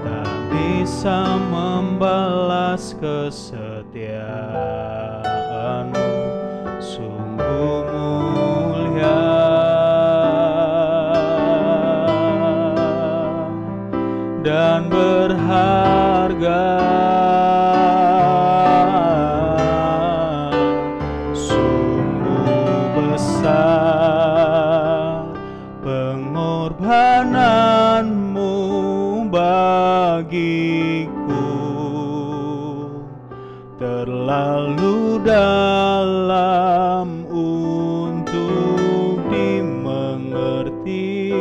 tak bisa membalas kesetiaan-Mu, sungguh mulia dan berharga. Pengorbanan-Mu bagiku terlalu dalam untuk dimengerti.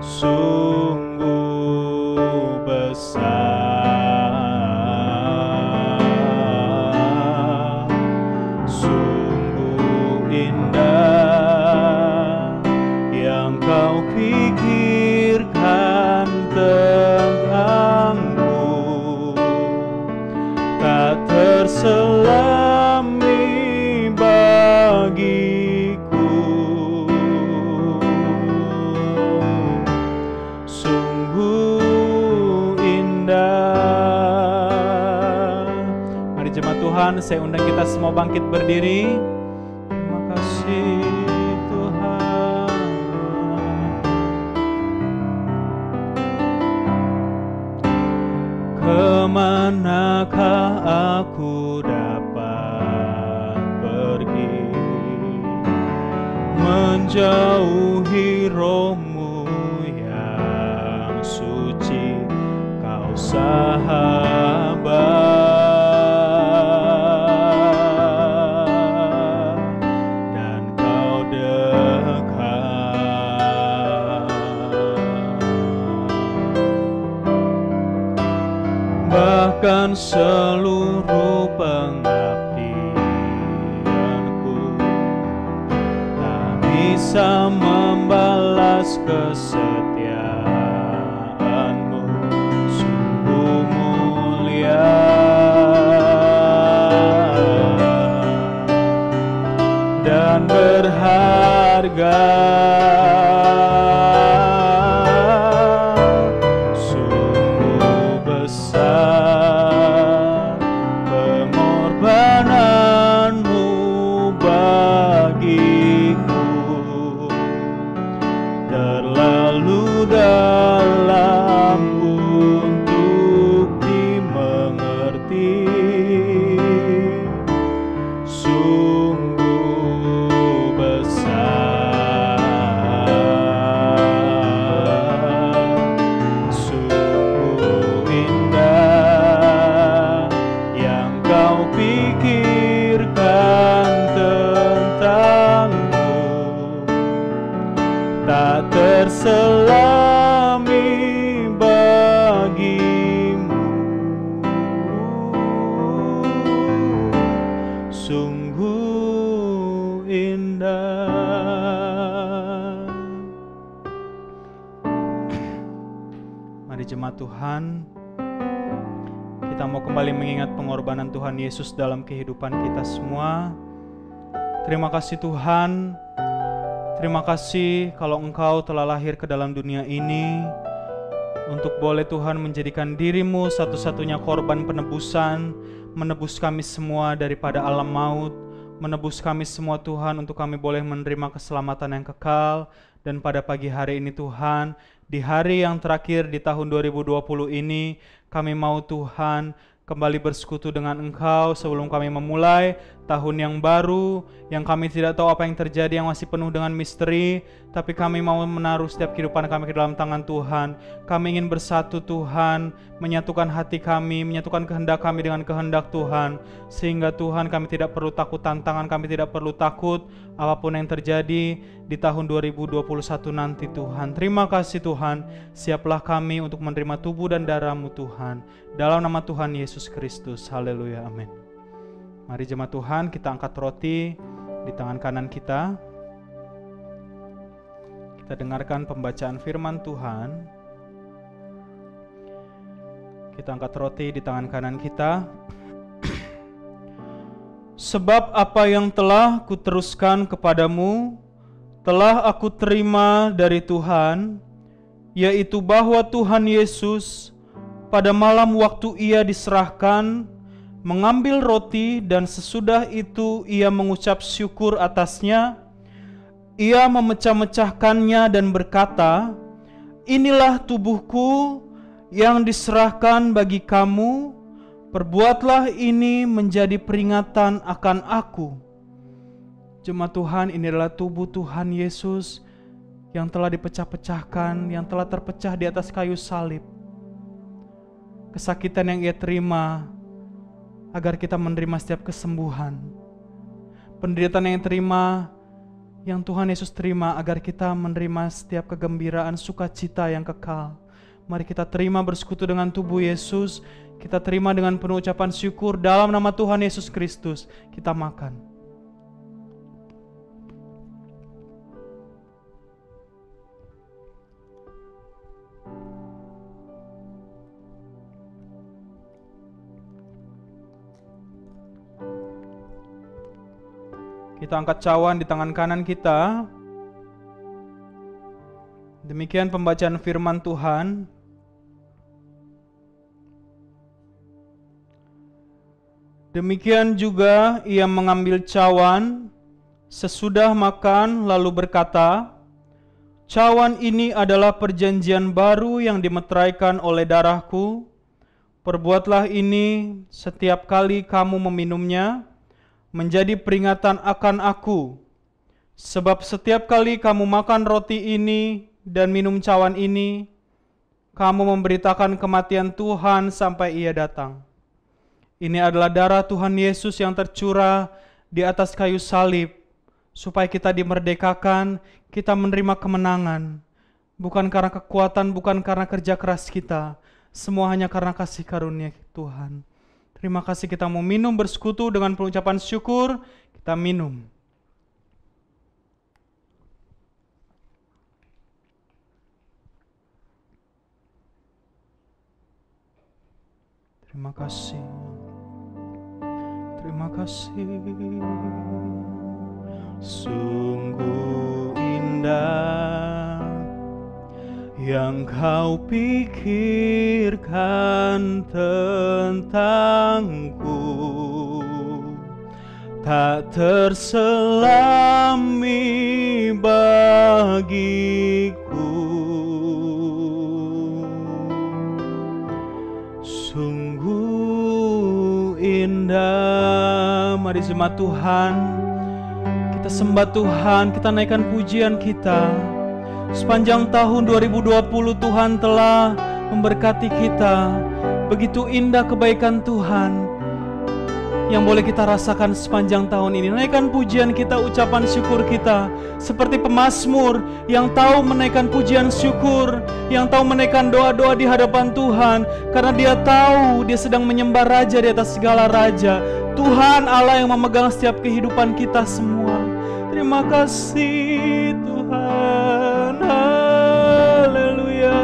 Sungguh besar, sungguh indah yang Kau pikirkan tentang-Mu, tak terselami bagiku. Sungguh indah. Mari jemaat Tuhan, saya undang kita semua bangkit berdiri. Terima kasih Tuhan. Kemanakah aku dapat pergi, menjauhi Roh-Mu yang suci, Kau sahabat dan Kau dekat. Bahkan seluruh pengabdianku tak bisa membalas kesetiaan-Mu, sungguh mulia dan berharga. Sungguh besar. indah. Mari jemaat Tuhan, kita mau kembali mengingat pengorbanan Tuhan Yesus dalam kehidupan kita semua. Terima kasih Tuhan, terima kasih kalau Engkau telah lahir ke dalam dunia ini untuk boleh Tuhan menjadikan dirimu satu-satunya korban penebusan, menebus kami semua daripada alam maut, menebus kami semua Tuhan untuk kami boleh menerima keselamatan yang kekal. Dan pada pagi hari ini Tuhan, di hari yang terakhir di tahun 2020 ini, kami mau Tuhan kembali bersekutu dengan Engkau sebelum kami memulai tahun yang baru, yang kami tidak tahu apa yang terjadi, yang masih penuh dengan misteri, tapi kami mau menaruh setiap kehidupan kami ke dalam tangan Tuhan. Kami ingin bersatu Tuhan, menyatukan hati kami, menyatukan kehendak kami dengan kehendak Tuhan, sehingga Tuhan kami tidak perlu takut tantangan, kami tidak perlu takut apapun yang terjadi di tahun 2021 nanti Tuhan. Terima kasih Tuhan, siaplah kami untuk menerima tubuh dan darah-Mu Tuhan, dalam nama Tuhan Yesus Kristus. Haleluya, amin. Mari jemaat Tuhan, kita angkat roti di tangan kanan kita. Kita dengarkan pembacaan firman Tuhan. Kita angkat roti di tangan kanan kita. Sebab apa yang telah kuteruskan kepadamu, telah aku terima dari Tuhan, yaitu bahwa Tuhan Yesus pada malam waktu Ia diserahkan, mengambil roti dan sesudah itu Ia mengucap syukur atasnya. Ia memecah-mecahkannya dan berkata, "Inilah tubuhku yang diserahkan bagi kamu, perbuatlah ini menjadi peringatan akan aku." Jemaat Tuhan, ini adalah tubuh Tuhan Yesus yang telah dipecah-pecahkan, yang telah terpecah di atas kayu salib. Kesakitan yang Ia terima agar kita menerima setiap kesembuhan. Penderitaan yang terima, yang Tuhan Yesus terima agar kita menerima setiap kegembiraan, sukacita yang kekal. Mari kita terima bersekutu dengan tubuh Yesus. Kita terima dengan penuh ucapan syukur dalam nama Tuhan Yesus Kristus. Kita makan. Kita angkat cawan di tangan kanan kita. Demikian pembacaan firman Tuhan. Demikian juga Ia mengambil cawan sesudah makan lalu berkata, "Cawan ini adalah perjanjian baru yang dimeteraikan oleh darahku. Perbuatlah ini setiap kali kamu meminumnya, menjadi peringatan akan aku. Sebab setiap kali kamu makan roti ini dan minum cawan ini, kamu memberitakan kematian Tuhan sampai Ia datang." Ini adalah darah Tuhan Yesus yang tercurah di atas kayu salib, supaya kita dimerdekakan, kita menerima kemenangan. Bukan karena kekuatan, bukan karena kerja keras kita, semua hanya karena kasih karunia Tuhan. Terima kasih, kita mau minum bersekutu dengan pengucapan syukur. Kita minum. Terima kasih. Terima kasih. Sungguh indah yang kau pikirkan tentangku, tak terselami bagiku. Sungguh indah. Mari jemaat Tuhan, kita sembah Tuhan, kita naikkan pujian kita. Sepanjang tahun 2020 Tuhan telah memberkati kita. Begitu indah kebaikan Tuhan yang boleh kita rasakan sepanjang tahun ini. Naikkan pujian kita, ucapan syukur kita, seperti pemazmur yang tahu menaikkan pujian syukur, yang tahu menaikkan doa-doa di hadapan Tuhan, karena dia tahu dia sedang menyembah Raja di atas segala raja. Tuhan Allah yang memegang setiap kehidupan kita semua. Terima kasih Tuhan. Haleluya.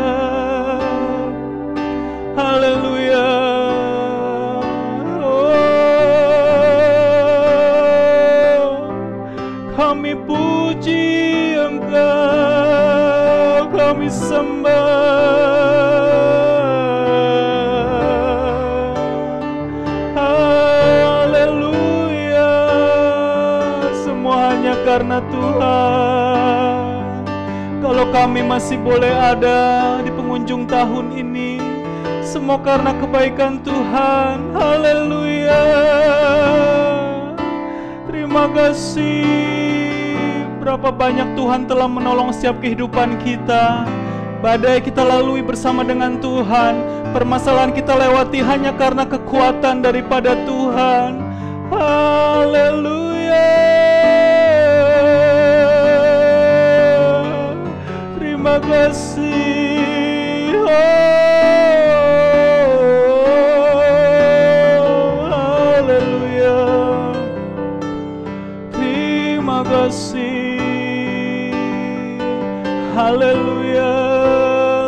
Haleluya. Kami puji Engkau, kami sembah. Haleluya. Semua hanya karena Tuhan. Kalau kami masih boleh ada di penghujung tahun ini, semua karena kebaikan Tuhan. Haleluya. Terima kasih. Berapa banyak Tuhan telah menolong setiap kehidupan kita. Badai kita lalui bersama dengan Tuhan. Permasalahan kita lewati hanya karena kekuatan daripada Tuhan. Haleluya. Terima kasih. Haleluya. Terima kasih. Haleluya,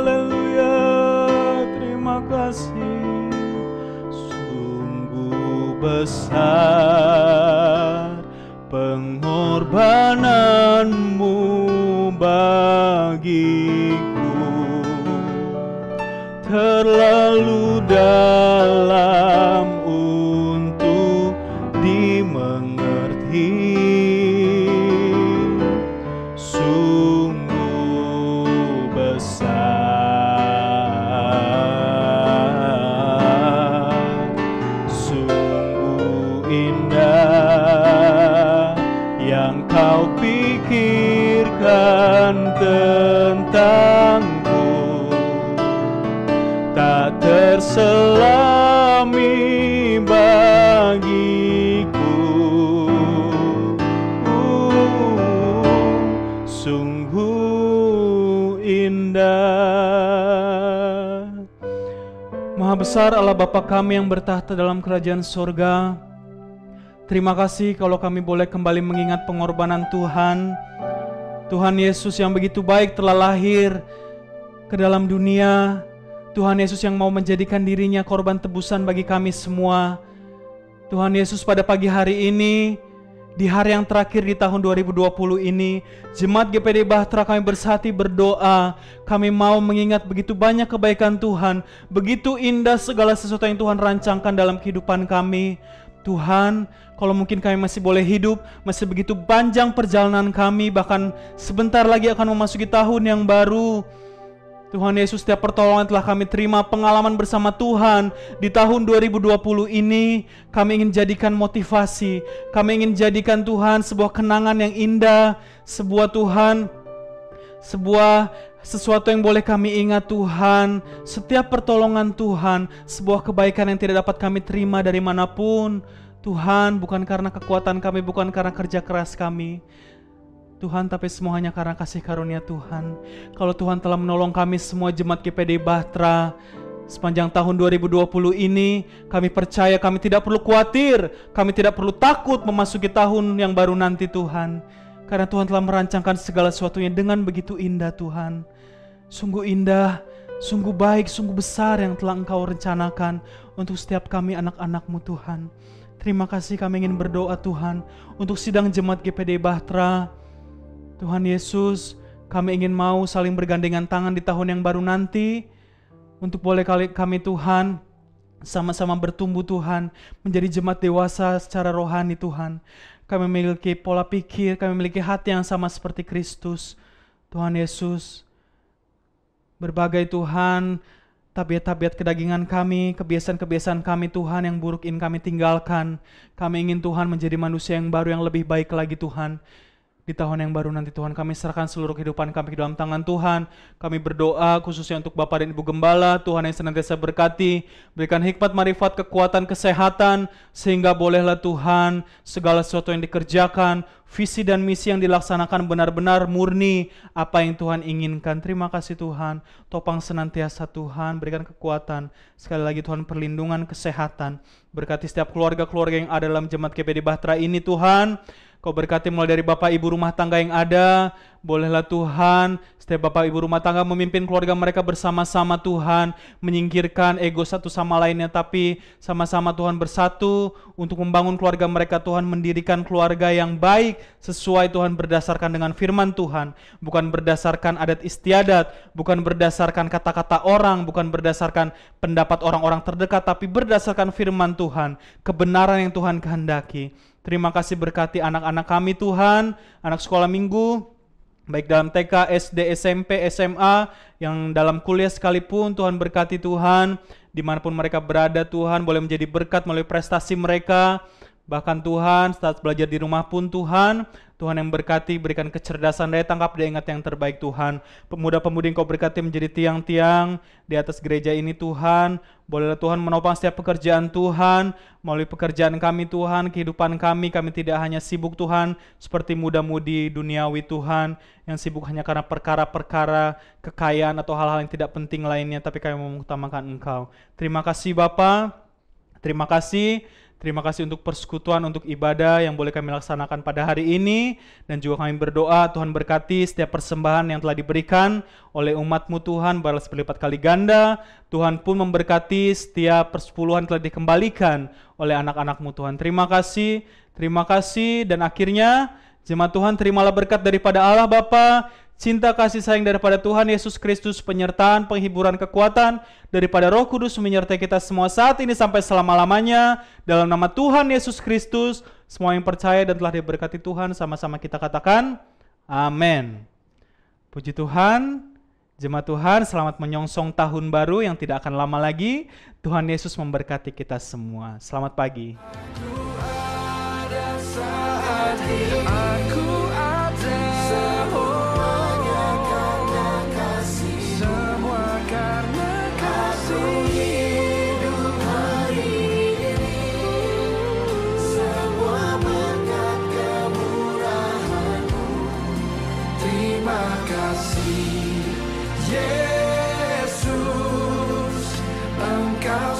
haleluya, terima kasih. Sungguh besar pengorbananmu bagiku, terlalu dalam untuk dimengerti. Tentangku tak terselami bagiku. Sungguh indah. Maha besar Allah Bapa kami yang bertahta dalam kerajaan sorga, terima kasih kalau kami boleh kembali mengingat pengorbanan Tuhan. Tuhan Yesus yang begitu baik telah lahir ke dalam dunia. Tuhan Yesus yang mau menjadikan dirinya korban tebusan bagi kami semua. Tuhan Yesus, pada pagi hari ini, di hari yang terakhir di tahun 2020 ini, Jemaat GPD Bahtera kami bersati berdoa. Kami mau mengingat begitu banyak kebaikan Tuhan, begitu indah segala sesuatu yang Tuhan rancangkan dalam kehidupan kami. Tuhan, kalau mungkin kami masih boleh hidup, masih begitu panjang perjalanan kami, bahkan sebentar lagi akan memasuki tahun yang baru. Tuhan Yesus, setiap pertolongan telah kami terima, pengalaman bersama Tuhan di tahun 2020 ini, kami ingin jadikan motivasi, kami ingin jadikan Tuhan sebuah kenangan yang indah, sebuah sesuatu yang boleh kami ingat Tuhan. Setiap pertolongan Tuhan, sebuah kebaikan yang tidak dapat kami terima dari manapun. Tuhan, bukan karena kekuatan kami, bukan karena kerja keras kami Tuhan, tapi semua hanya karena kasih karunia Tuhan. Kalau Tuhan telah menolong kami semua Jemaat GPD Bahtera sepanjang tahun 2020 ini, kami percaya kami tidak perlu khawatir, kami tidak perlu takut memasuki tahun yang baru nanti Tuhan. Karena Tuhan telah merancangkan segala sesuatunya dengan begitu indah Tuhan. Sungguh indah, sungguh baik, sungguh besar yang telah Engkau rencanakan untuk setiap kami anak-anak-Mu Tuhan. Terima kasih, kami ingin berdoa Tuhan untuk sidang Jemaat GPD Bahtera. Tuhan Yesus, kami ingin mau saling bergandengan tangan di tahun yang baru nanti. Untuk boleh kami Tuhan sama-sama bertumbuh Tuhan, menjadi jemaat dewasa secara rohani Tuhan. Kami memiliki pola pikir, kami memiliki hati yang sama seperti Kristus. Tuhan Yesus, berbagai Tuhan, tabiat-tabiat kedagingan kami, kebiasaan-kebiasaan kami Tuhan yang buruk ingin kami tinggalkan. Kami ingin Tuhan menjadi manusia yang baru, yang lebih baik lagi Tuhan. Di tahun yang baru nanti Tuhan, kami serahkan seluruh kehidupan kami ke dalam tangan Tuhan. Kami berdoa khususnya untuk Bapak dan Ibu Gembala, Tuhan yang senantiasa berkati, berikan hikmat, marifat, kekuatan, kesehatan, sehingga bolehlah Tuhan segala sesuatu yang dikerjakan, visi dan misi yang dilaksanakan benar-benar murni apa yang Tuhan inginkan. Terima kasih Tuhan, topang senantiasa Tuhan, berikan kekuatan. Sekali lagi Tuhan, perlindungan, kesehatan, berkati setiap keluarga-keluarga yang ada dalam Jemaat GPD Bahtera ini Tuhan. Kau berkati mulai dari Bapak Ibu rumah tangga yang ada. Bolehlah Tuhan, setiap Bapak Ibu rumah tangga memimpin keluarga mereka bersama-sama Tuhan, menyingkirkan ego satu sama lainnya, tapi sama-sama Tuhan bersatu untuk membangun keluarga mereka Tuhan, mendirikan keluarga yang baik sesuai Tuhan berdasarkan dengan firman Tuhan, bukan berdasarkan adat istiadat, bukan berdasarkan kata-kata orang, bukan berdasarkan pendapat orang-orang terdekat, tapi berdasarkan firman Tuhan, kebenaran yang Tuhan kehendaki. Terima kasih, berkati anak-anak kami Tuhan, anak sekolah minggu, baik dalam TK, SD, SMP, SMA, yang dalam kuliah sekalipun. Tuhan berkati Tuhan, dimanapun mereka berada Tuhan, boleh menjadi berkat melalui prestasi mereka. Bahkan Tuhan, saat belajar di rumah pun Tuhan, Tuhan yang berkati, berikan kecerdasan, daya tangkap, daya ingat yang terbaik Tuhan. Pemuda-pemudi Engkau berkati menjadi tiang-tiang di atas gereja ini Tuhan. Bolehlah Tuhan menopang setiap pekerjaan Tuhan, melalui pekerjaan kami Tuhan, kehidupan kami tidak hanya sibuk Tuhan, seperti muda-mudi duniawi Tuhan, yang sibuk hanya karena perkara-perkara kekayaan atau hal-hal yang tidak penting lainnya, tapi kami mengutamakan Engkau. Terima kasih Bapa, terima kasih. Terima kasih untuk persekutuan, untuk ibadah yang boleh kami laksanakan pada hari ini. Dan juga kami berdoa, Tuhan berkati setiap persembahan yang telah diberikan oleh umat-Mu Tuhan, balas berlipat kali ganda. Tuhan pun memberkati setiap persepuluhan telah dikembalikan oleh anak-anak-Mu Tuhan. Terima kasih. Dan akhirnya, jemaat Tuhan, terimalah berkat daripada Allah Bapa, cinta kasih sayang daripada Tuhan Yesus Kristus, penyertaan, penghiburan, kekuatan daripada Roh Kudus menyertai kita semua saat ini sampai selama-lamanya. Dalam nama Tuhan Yesus Kristus, semua yang percaya dan telah diberkati Tuhan, sama-sama kita katakan, amin. Puji Tuhan, jemaat Tuhan, selamat menyongsong tahun baru yang tidak akan lama lagi. Tuhan Yesus memberkati kita semua. Selamat pagi. Yesus, Engkau